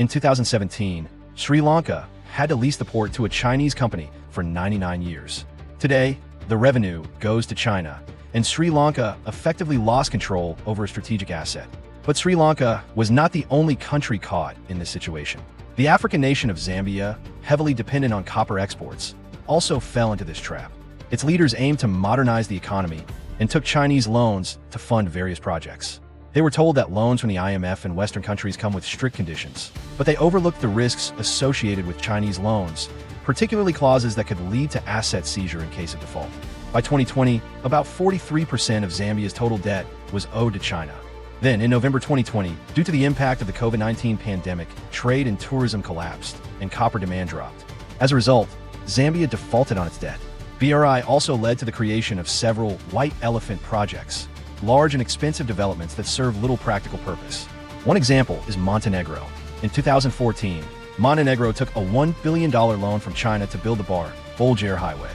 In 2017, Sri Lanka had to lease the port to a Chinese company for 99 years. Today, the revenue goes to China, and Sri Lanka effectively lost control over a strategic asset. But Sri Lanka was not the only country caught in this situation. The African nation of Zambia, heavily dependent on copper exports, also fell into this trap. Its leaders aimed to modernize the economy and took Chinese loans to fund various projects. They were told that loans from the IMF and Western countries come with strict conditions, but they overlooked the risks associated with Chinese loans, particularly clauses that could lead to asset seizure in case of default. By 2020, about 43% of Zambia's total debt was owed to China. Then, in November 2020, due to the impact of the COVID-19 pandemic, trade and tourism collapsed, and copper demand dropped. As a result, Zambia defaulted on its debt. BRI also led to the creation of several white elephant projects, large and expensive developments that serve little practical purpose. One example is Montenegro. In 2014, Montenegro took a $1 billion loan from China to build the Bar-Bolgar Highway.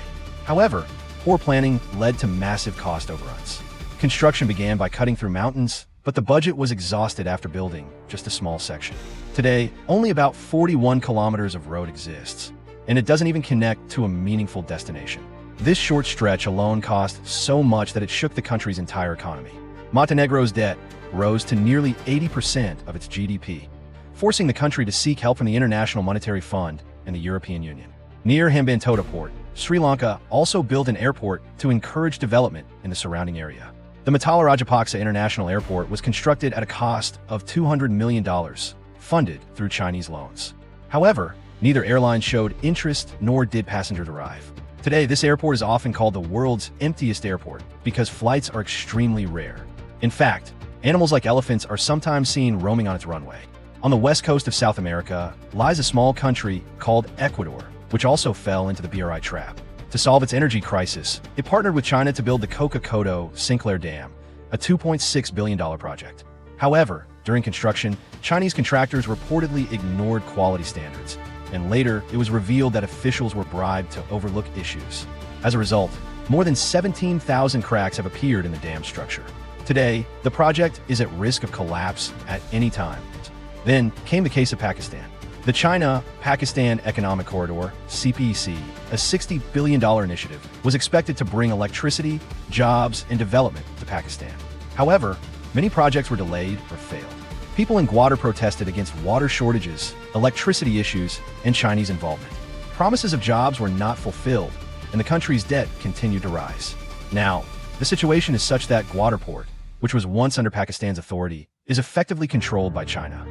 However, poor planning led to massive cost overruns. Construction began by cutting through mountains, but the budget was exhausted after building just a small section. Today, only about 41 kilometers of road exists, and it doesn't even connect to a meaningful destination. This short stretch alone cost so much that it shook the country's entire economy. Montenegro's debt rose to nearly 80% of its GDP, forcing the country to seek help from the International Monetary Fund and the European Union. Near Hambantota Port, Sri Lanka also built an airport to encourage development in the surrounding area. The Matala Rajapaksa International Airport was constructed at a cost of $200 million, funded through Chinese loans. However, neither airline showed interest nor did passengers arrive. Today, this airport is often called the world's emptiest airport because flights are extremely rare. In fact, animals like elephants are sometimes seen roaming on its runway. On the west coast of South America lies a small country called Ecuador, which also fell into the BRI trap. To solve its energy crisis, it partnered with China to build the Coca-Codo-Sinclair Dam, a $2.6 billion project. However, during construction, Chinese contractors reportedly ignored quality standards, and later it was revealed that officials were bribed to overlook issues. As a result, more than 17,000 cracks have appeared in the dam structure. Today, the project is at risk of collapse at any time. Then came the case of Pakistan. The China-Pakistan Economic Corridor, CPEC, a $60 billion initiative, was expected to bring electricity, jobs, and development to Pakistan. However, many projects were delayed or failed. People in Gwadar protested against water shortages, electricity issues, and Chinese involvement. Promises of jobs were not fulfilled, and the country's debt continued to rise. Now, the situation is such that Gwadar Port, which was once under Pakistan's authority, is effectively controlled by China.